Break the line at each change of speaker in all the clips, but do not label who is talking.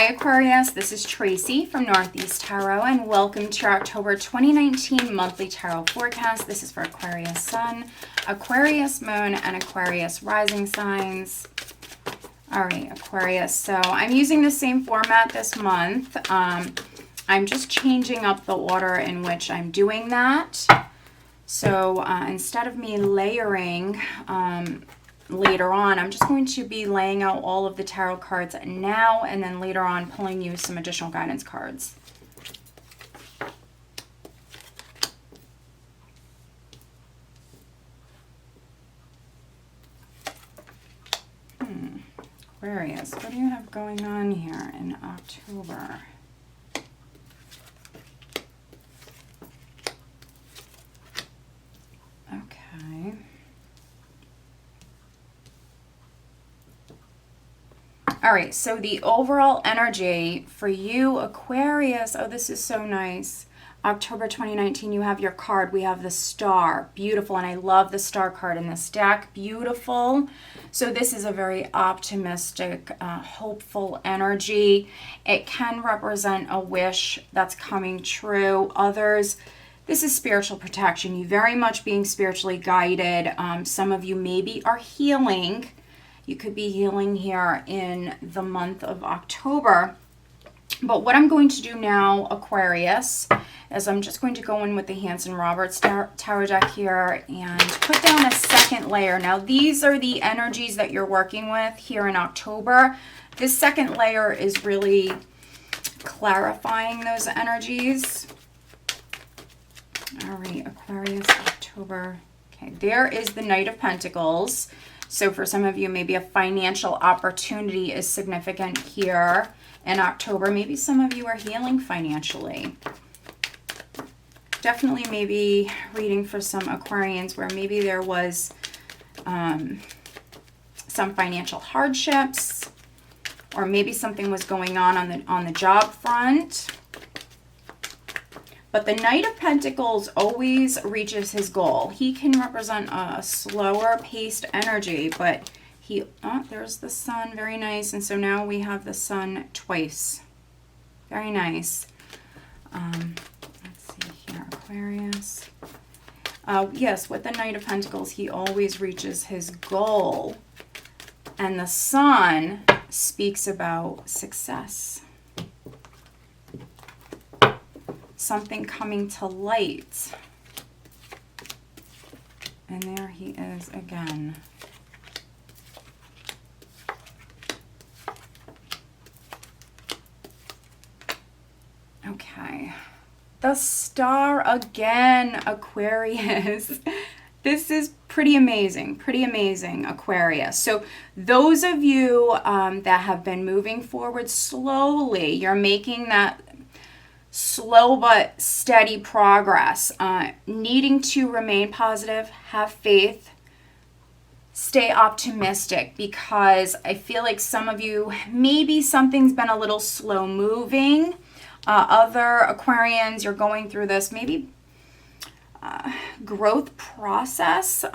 Hi Aquarius, this is Tracy from Northeast Tarot and welcome to your October 2019 monthly tarot forecast. This is for Aquarius Sun, Aquarius Moon, and Aquarius Rising signs. All right, Aquarius, so I'm using the same format this month. I'm just changing up the order in which I'm doing that. So instead of me layering later on, I'm just going to be laying out all of the tarot cards now and then later on pulling you some additional guidance cards. Aquarius, what do you have going on here in October? Okay. All right, so the overall energy for you, Aquarius, oh, this is so nice. October 2019, you have your card. We have the star. Beautiful, and I love the star card in this deck. Beautiful. So this is a very optimistic, hopeful energy. It can represent a wish that's coming true. Others, this is spiritual protection. You very much being spiritually guided. Some of you maybe are healing. You could be healing here in the month of October. But what I'm going to do now, Aquarius, is I'm just going to go in with the Hanson Roberts Tarot deck here and put down a second layer. Now, these are the energies that you're working with here in October. This second layer is really clarifying those energies. All right, Aquarius, October. Okay, there is the Knight of Pentacles. So for some of you, maybe a financial opportunity is significant here in October. Maybe some of you are healing financially. Definitely maybe reading for some Aquarians where maybe there was some financial hardships, or maybe something was going on the job front. But the Knight of Pentacles always reaches his goal. He can represent a slower paced energy, but there's the Sun, very nice. And so now we have the Sun twice. Very nice. Let's see here, Aquarius. Yes, with the Knight of Pentacles, he always reaches his goal. And the Sun speaks about success. Something coming to light. And there he is again. Okay. The star again, Aquarius. This is pretty amazing, Aquarius. So those of you that have been moving forward slowly, you're making that slow but steady progress, needing to remain positive, have faith, stay optimistic, because I feel like some of you, maybe something's been a little slow moving. Other Aquarians, you're going through this maybe growth process.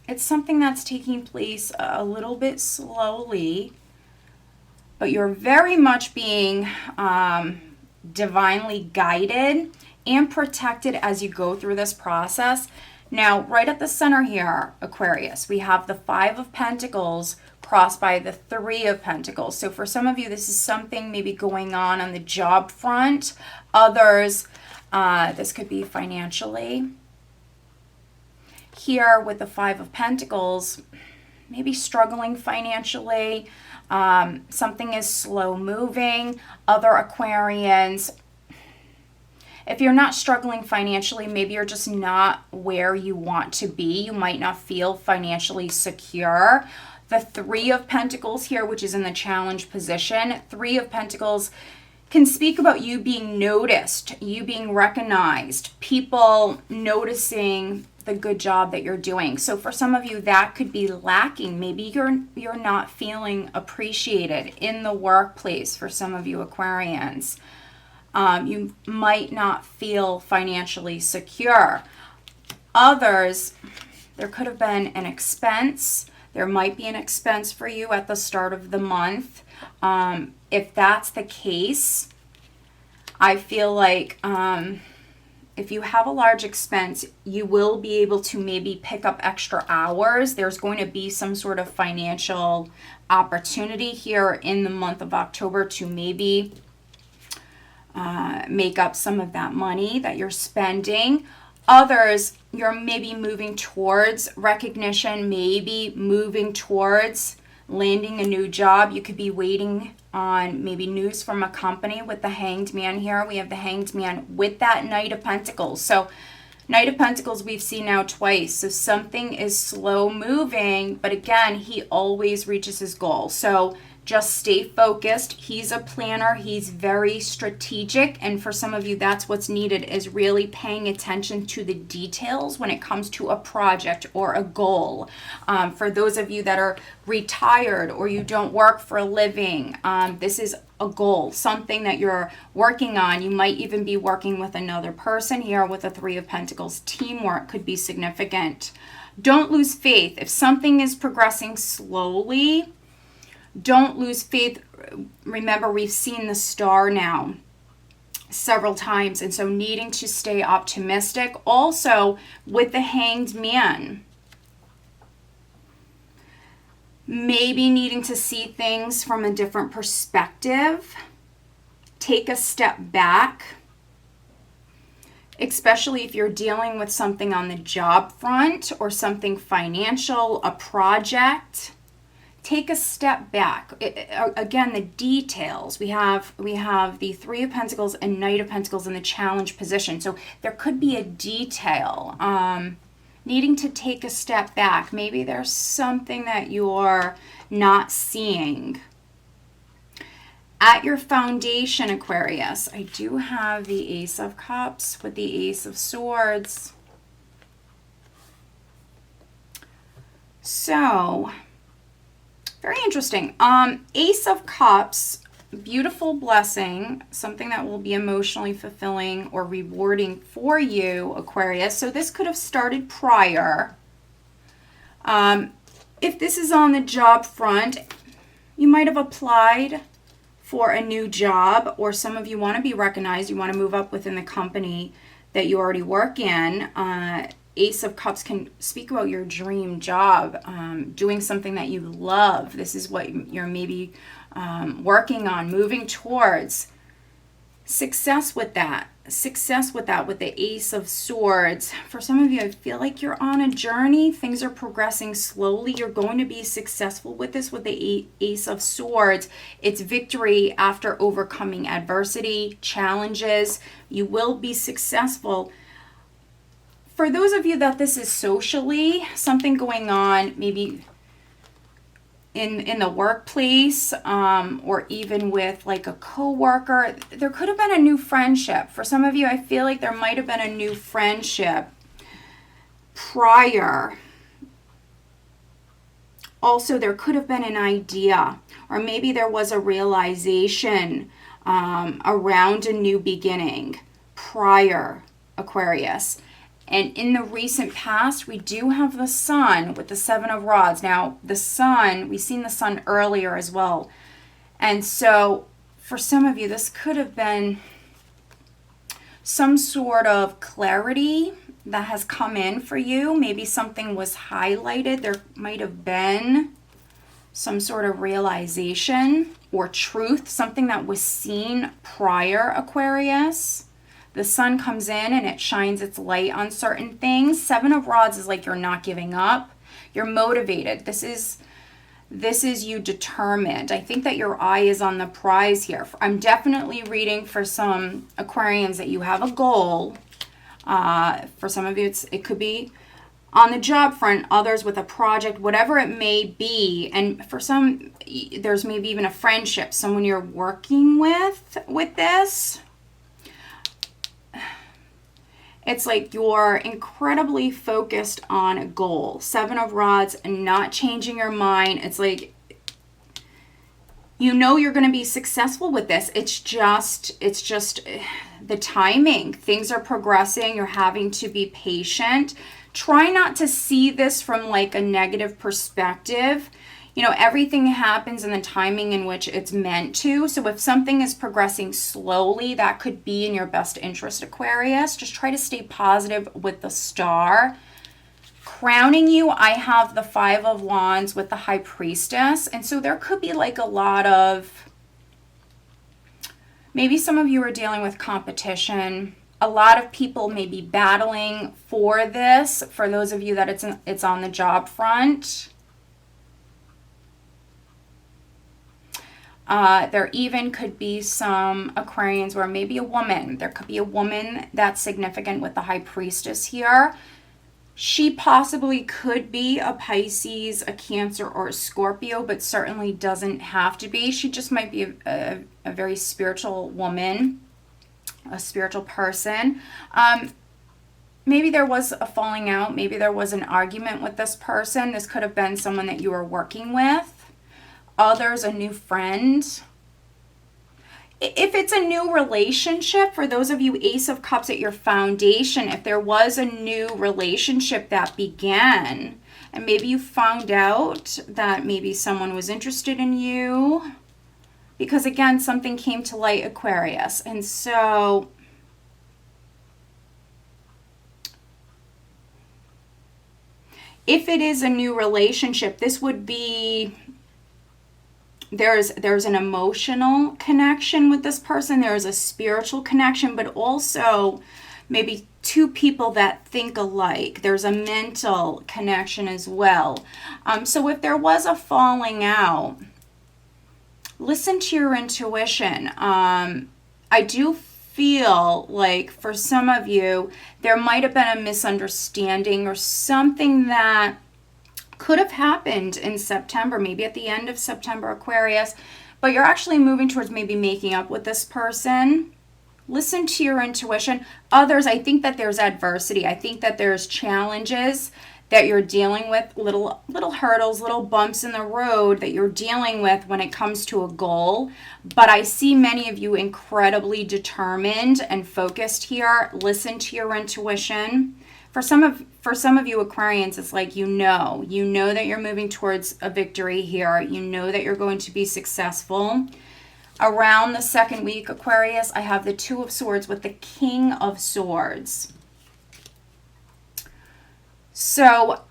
It's something that's taking place a little bit slowly, but you're very much being divinely guided and protected as you go through this process. Now, right at the center here, Aquarius, we have the Five of Pentacles crossed by the Three of Pentacles. So for some of you, this is something maybe going on the job front. Others, this could be financially. Here with the Five of Pentacles, maybe struggling financially. Something is slow moving. Other Aquarians, if you're not struggling financially, maybe you're just not where you want to be. You might not feel financially secure. The Three of Pentacles here, which is in the challenge position, Three of Pentacles can speak about you being noticed, you being recognized, people noticing the good job that you're doing. So for some of you, that could be lacking. Maybe you're not feeling appreciated in the workplace. For some of you Aquarians, you might not feel financially secure. Others, there could have been an expense. There might be an expense for you at the start of the month. If that's the case, I feel like if you have a large expense, you will be able to maybe pick up extra hours. There's going to be some sort of financial opportunity here in the month of October to maybe make up some of that money that you're spending. Others, you're maybe moving towards recognition, maybe moving towards landing a new job. You could be waiting on maybe news from a company with the Hanged Man here. We have the Hanged Man with that Knight of Pentacles. So Knight of Pentacles we've seen now twice. So something is slow moving, but again, he always reaches his goal. So just stay focused. He's a planner. He's very strategic. And for some of you, that's what's needed, is really paying attention to the details when it comes to a project or a goal. For those of you that are retired or you don't work for a living, this is a goal, something that you're working on. You might even be working with another person here with a Three of Pentacles. Teamwork could be significant. Don't lose faith. If something is progressing slowly, don't lose faith. Remember, we've seen the star now several times, and so needing to stay optimistic. Also, with the Hanged Man, maybe needing to see things from a different perspective. Take a step back, especially if you're dealing with something on the job front or something financial, a project. Take a step back. Again, the details. We have the Three of Pentacles and Knight of Pentacles in the challenge position. So there could be a detail. Needing to take a step back. Maybe there's something that you're not seeing. At your foundation, Aquarius, I do have the Ace of Cups with the Ace of Swords. So very interesting. Ace of Cups, beautiful blessing, something that will be emotionally fulfilling or rewarding for you, Aquarius. So this could have started prior. If this is on the job front, you might have applied for a new job, or some of you want to be recognized. You want to move up within the company that you already work in. Ace of Cups can speak about your dream job, doing something that you love. This is what you're maybe working on, moving towards. Success with that. Success with that, with the Ace of Swords. For some of you, I feel like you're on a journey. Things are progressing slowly. You're going to be successful with this, with the Ace of Swords. It's victory after overcoming adversity, challenges. You will be successful. For those of you that this is socially, something going on, maybe in the workplace, or even with like a coworker, there could have been a new friendship. For some of you, I feel like there might have been a new friendship prior. Also, there could have been an idea, or maybe there was a realization around a new beginning prior, Aquarius. And in the recent past, we do have the Sun with the Seven of Rods. Now, the Sun, we've seen the Sun earlier as well. And so, for some of you, this could have been some sort of clarity that has come in for you. Maybe something was highlighted. There might have been some sort of realization or truth, something that was seen prior, Aquarius. The Sun comes in and it shines its light on certain things. Seven of Rods is like you're not giving up. You're motivated. This is you determined. I think that your eye is on the prize here. I'm definitely reading for some Aquarians that you have a goal. For some of you, it could be on the job front, others with a project, whatever it may be. And for some, there's maybe even a friendship, someone you're working with this. It's like you're incredibly focused on a goal. Seven of Rods, and not changing your mind. It's like, you know you're going to be successful with this. It's just the timing. Things are progressing. You're having to be patient. Try not to see this from like a negative perspective. you know, everything happens in the timing in which it's meant to. So if something is progressing slowly, that could be in your best interest, Aquarius. Just try to stay positive with the Star. Crowning you, I have the Five of Wands with the High Priestess. And so there could be like a lot of, maybe some of you are dealing with competition. A lot of people may be battling for this. For those of you that it's on the job front. There even could be some Aquarians where maybe a woman. There could be a woman that's significant with the High Priestess here. She possibly could be a Pisces, a Cancer, or a Scorpio, but certainly doesn't have to be. She just might be a very spiritual woman, a spiritual person. Maybe there was a falling out. Maybe there was an argument with this person. This could have been someone that you were working with. Others, a new friend. If it's a new relationship, for those of you Ace of Cups at your foundation, if there was a new relationship that began, and maybe you found out that maybe someone was interested in you, because again, something came to light, Aquarius. And so if it is a new relationship, this would be, there's an emotional connection with this person. There's a spiritual connection, but also maybe two people that think alike. There's a mental connection as well. So if there was a falling out, listen to your intuition. I do feel like for some of you, there might have been a misunderstanding or something that could have happened in September, maybe at the end of September, Aquarius, but you're actually moving towards maybe making up with this person. Listen to your intuition. Others, I think that there's adversity. I think that there's challenges that you're dealing with, little hurdles, little bumps in the road that you're dealing with when it comes to a goal. But I see many of you incredibly determined and focused here. Listen to your intuition. For some of you Aquarians, it's like you know that you're moving towards a victory here. You know that you're going to be successful. Around the second week, Aquarius, I have the Two of Swords with the King of Swords. So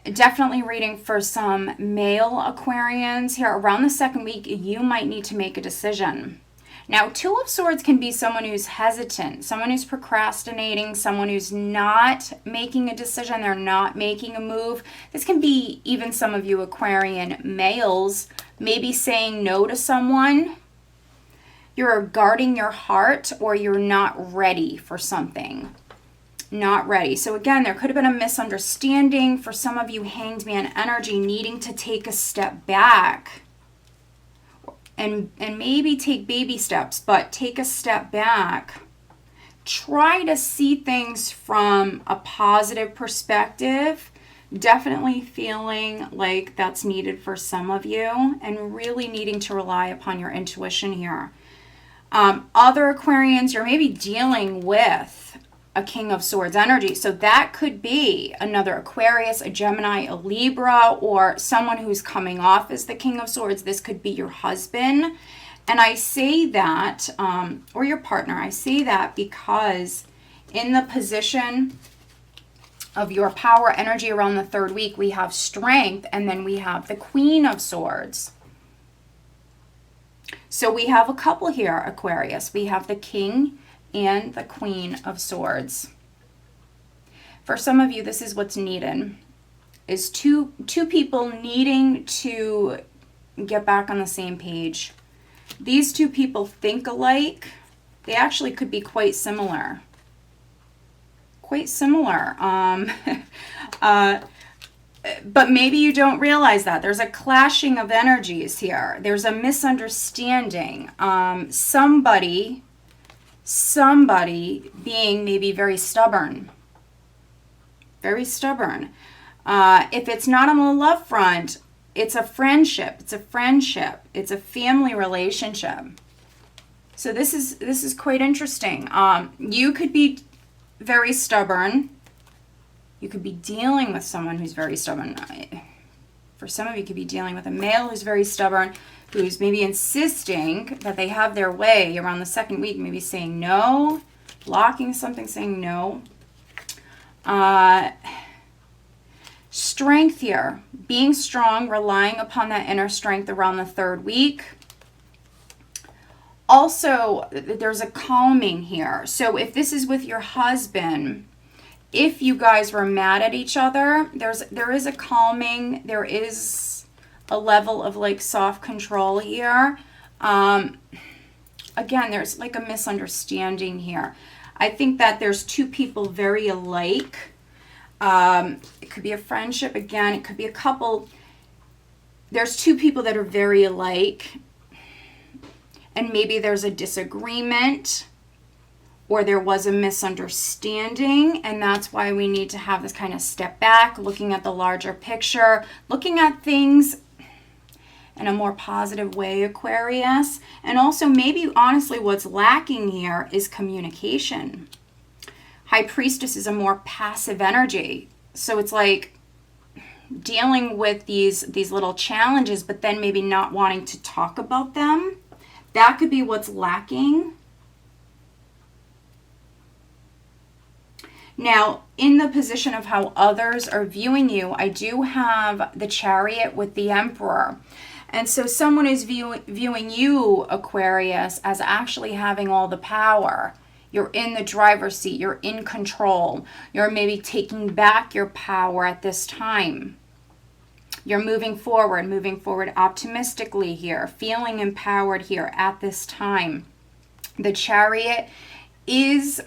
definitely reading for some male Aquarians here. Around the second week, you might need to make a decision. Now, Two of Swords can be someone who's hesitant, someone who's procrastinating, someone who's not making a decision, they're not making a move. This can be even some of you Aquarian males, maybe saying no to someone. You're guarding your heart, or you're not ready for something. Not ready. So again, there could have been a misunderstanding. For some of you Hanged Man energy, needing to take a step back. And maybe take baby steps, but take a step back. Try to see things from a positive perspective. Definitely feeling like that's needed for some of you, and really needing to rely upon your intuition here. Other Aquarians, you're maybe dealing with a King of Swords energy. So that could be another Aquarius, a Gemini, a Libra, or someone who's coming off as the King of Swords. This could be your husband. And I say that, or your partner, I say that because in the position of your power energy around the third week, we have Strength, and then we have the Queen of Swords. So we have a couple here, Aquarius. We have the King and the Queen of Swords. For some of you, this is what's needed, is two people needing to get back on the same page. These two people think alike. They actually could be quite similar. Quite similar. But maybe you don't realize that. There's a clashing of energies here. There's a misunderstanding. Somebody being maybe very stubborn. Very stubborn. If it's not on the love front, it's a friendship. It's a friendship. It's a family relationship. So this is quite interesting. You could be very stubborn. You could be dealing with someone who's very stubborn. For some of you, could be dealing with a male who's very stubborn, who's maybe insisting that they have their way around the second week, maybe saying no, blocking something, saying no. Strength here, being strong, relying upon that inner strength around the third week. Also, there's a calming here. So if this is with your husband, if you guys were mad at each other, there is a calming, there is a level of like soft control here. Again, there's like a misunderstanding here. I think that there's two people very alike. It could be a friendship. Again, it could be a couple. There's two people that are very alike. And maybe there's a disagreement or there was a misunderstanding. And that's why we need to have this kind of step back, looking at the larger picture, looking at things in a more positive way, Aquarius. And also maybe honestly what's lacking here is communication. High Priestess is a more passive energy. So it's like dealing with these little challenges, but then maybe not wanting to talk about them. That could be what's lacking. Now, in the position of how others are viewing you, I do have the Chariot with the Emperor. And so someone is viewing you, Aquarius, as actually having all the power. You're in the driver's seat. You're in control. You're maybe taking back your power at this time. You're moving forward optimistically here, feeling empowered here at this time. The Chariot is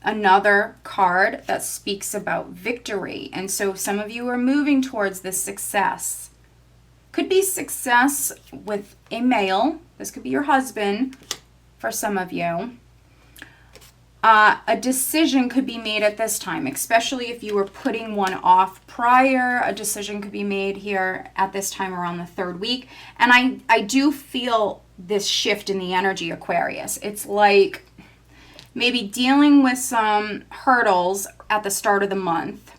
another card that speaks about victory. And so some of you are moving towards this success. Could be success with a male. This could be your husband for some of you. A decision could be made at this time, especially if you were putting one off prior. A decision could be made here at this time around the third week. And I do feel this shift in the energy, Aquarius. It's like maybe dealing with some hurdles at the start of the month.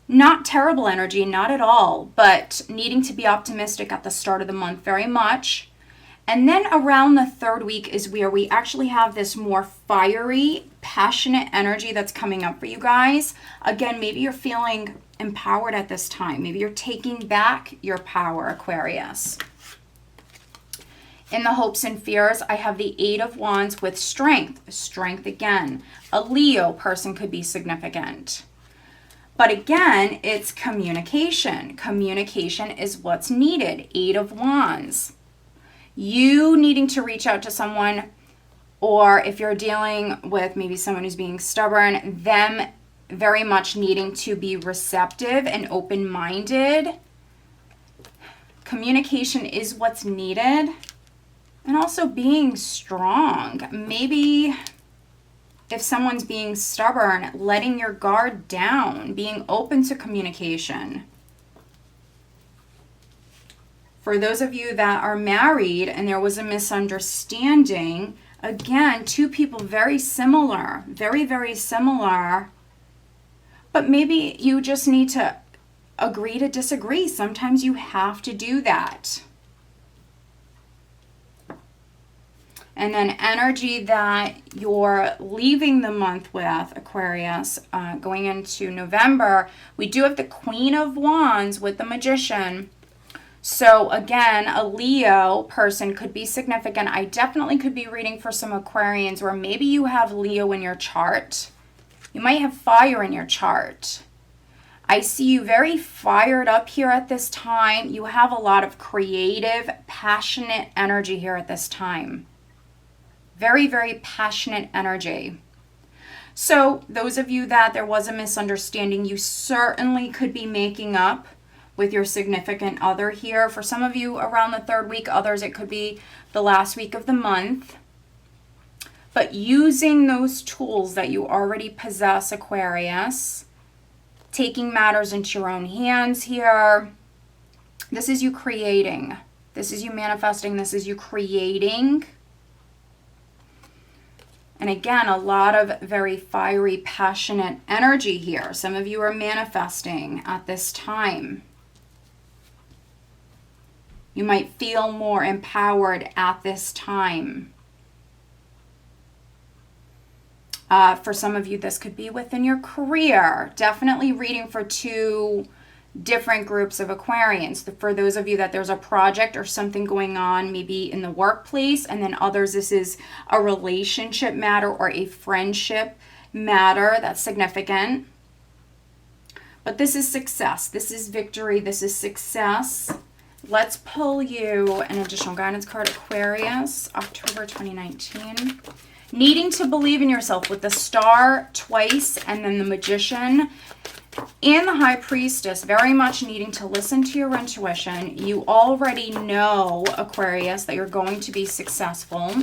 Not terrible energy, not at all, but needing to be optimistic at the start of the month very much. And then around the third week is where we actually have this more fiery, passionate energy that's coming up for you guys. Again, maybe you're feeling empowered at this time. Maybe you're taking back your power, Aquarius. In the hopes and fears, I have the Eight of Wands with strength. Strength again. A Leo person could be significant. But again, it's communication. Communication is what's needed. Eight of Wands. You needing to reach out to someone, or if you're dealing with maybe someone who's being stubborn, them very much needing to be receptive and open-minded. Communication is what's needed. And also being strong. Maybe if someone's being stubborn, letting your guard down, being open to communication. For those of you that are married and there was a misunderstanding, again, two people very similar, very, very similar, but maybe you just need to agree to disagree. Sometimes you have to do that. And then energy that you're leaving the month with, Aquarius, going into November, we do have the Queen of Wands with the Magician. So again, a Leo person could be significant. I definitely could be reading for some Aquarians where maybe you have Leo in your chart. You might have fire in your chart. I see you very fired up here at this time. You have a lot of creative, passionate energy here at this time. Very, very passionate energy. So those of you that there was a misunderstanding, you certainly could be making up with your significant other here. For some of you around the third week, others it could be the last week of the month. But using those tools that you already possess, Aquarius, taking matters into your own hands here. This is you creating. This is you manifesting. This is you creating. And again, a lot of very fiery, passionate energy here. Some of you are manifesting at this time. You might feel more empowered at this time. For some of you, this could be within your career. Definitely reading for 2 different groups of Aquarians. For those of you that there's a project or something going on, maybe in the workplace, and then others, this is a relationship matter or a friendship matter that's significant. But this is success. This is victory. This is success. Let's pull you an additional guidance card, Aquarius, October 2019. Needing to believe in yourself with the Star twice and then the Magician and the High Priestess. Very much needing to listen to your intuition. You already know, Aquarius, that you're going to be successful.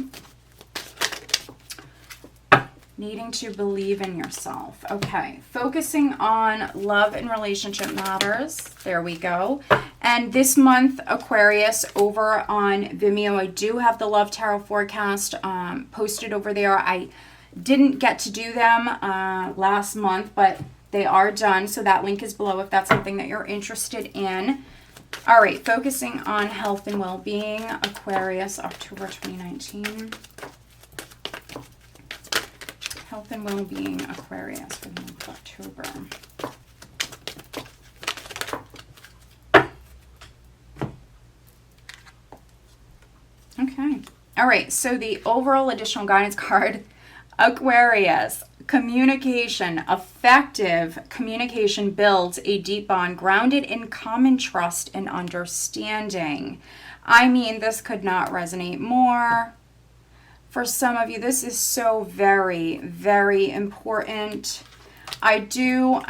Needing to believe in yourself. Okay, focusing on love and relationship matters. There we go. And this month, Aquarius, over on Vimeo, I do have the Love Tarot forecast posted over there. I didn't get to do them last month, but they are done. So that link is below if that's something that you're interested in. All right, focusing on health and well-being, Aquarius, October 2019. Health and well-being, Aquarius, for the month of October. Okay. All right. So the overall additional guidance card, Aquarius, communication. Effective communication builds a deep bond grounded in common trust and understanding. I mean, this could not resonate more. For some of you, this is so very, very important. I do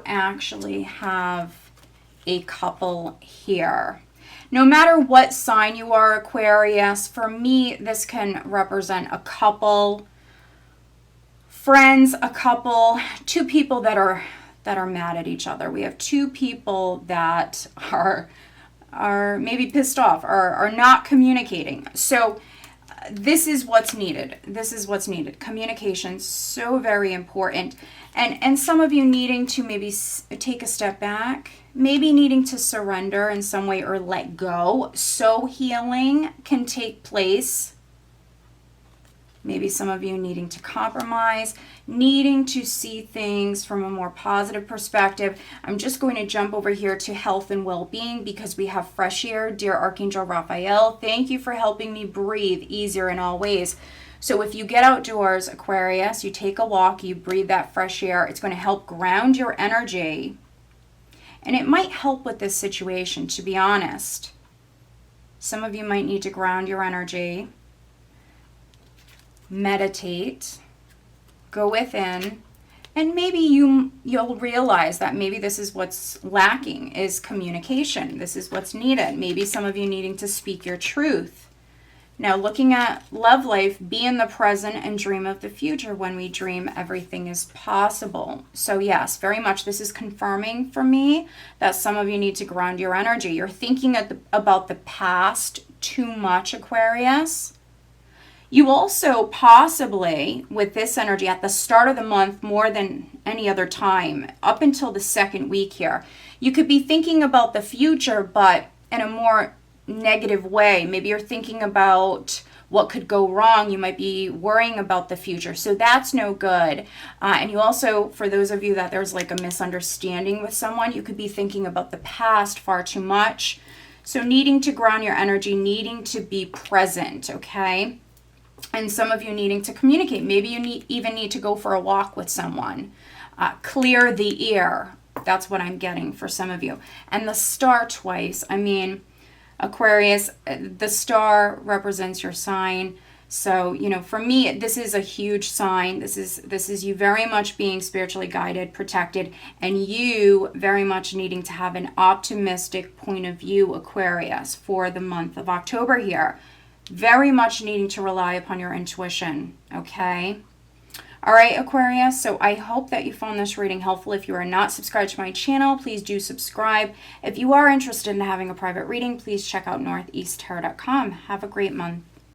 actually have a couple here. No matter what sign you are, Aquarius, for me, this can represent a couple, friends, a couple, 2 people that are mad at each other. We have 2 people that are maybe pissed off, or are not communicating. So this is what's needed. This is what's needed. Communication, so very important. And some of you needing to maybe take a step back, maybe needing to surrender in some way or let go, so healing can take place. Maybe some of you needing to compromise, needing to see things from a more positive perspective. I'm just going to jump over here to health and well-being because we have fresh air. Dear Archangel Raphael, thank you for helping me breathe easier in all ways. So if you get outdoors, Aquarius, you take a walk, you breathe that fresh air, it's going to help ground your energy. And it might help with this situation, to be honest. Some of you might need to ground your energy. Meditate, go within, and maybe you'll realize that maybe this is what's lacking, is communication. This is what's needed. Maybe some of you needing to speak your truth. Now, looking at love life, be in the present and dream of the future. When we dream, everything is possible. So yes, very much this is confirming for me that some of you need to ground your energy. You're thinking about the past too much, Aquarius. You also possibly, with this energy at the start of the month more than any other time, up until the 2nd week here, you could be thinking about the future, but in a more negative way. Maybe you're thinking about what could go wrong. You might be worrying about the future. So that's no good. And you also, for those of you that there's like a misunderstanding with someone, you could be thinking about the past far too much. So needing to ground your energy, needing to be present, okay? And some of you needing to communicate. Maybe you even need to go for a walk with someone. Clear the air. That's what I'm getting for some of you. And the star twice. I mean, Aquarius, the star represents your sign. So, you know, for me, this is a huge sign. This is you very much being spiritually guided, protected, and you very much needing to have an optimistic point of view, Aquarius, for the month of October here. Very much needing to rely upon your intuition, okay? All right, Aquarius, so I hope that you found this reading helpful. If you are not subscribed to my channel, please do subscribe. If you are interested in having a private reading, please check out northeasttarot.com. Have a great month.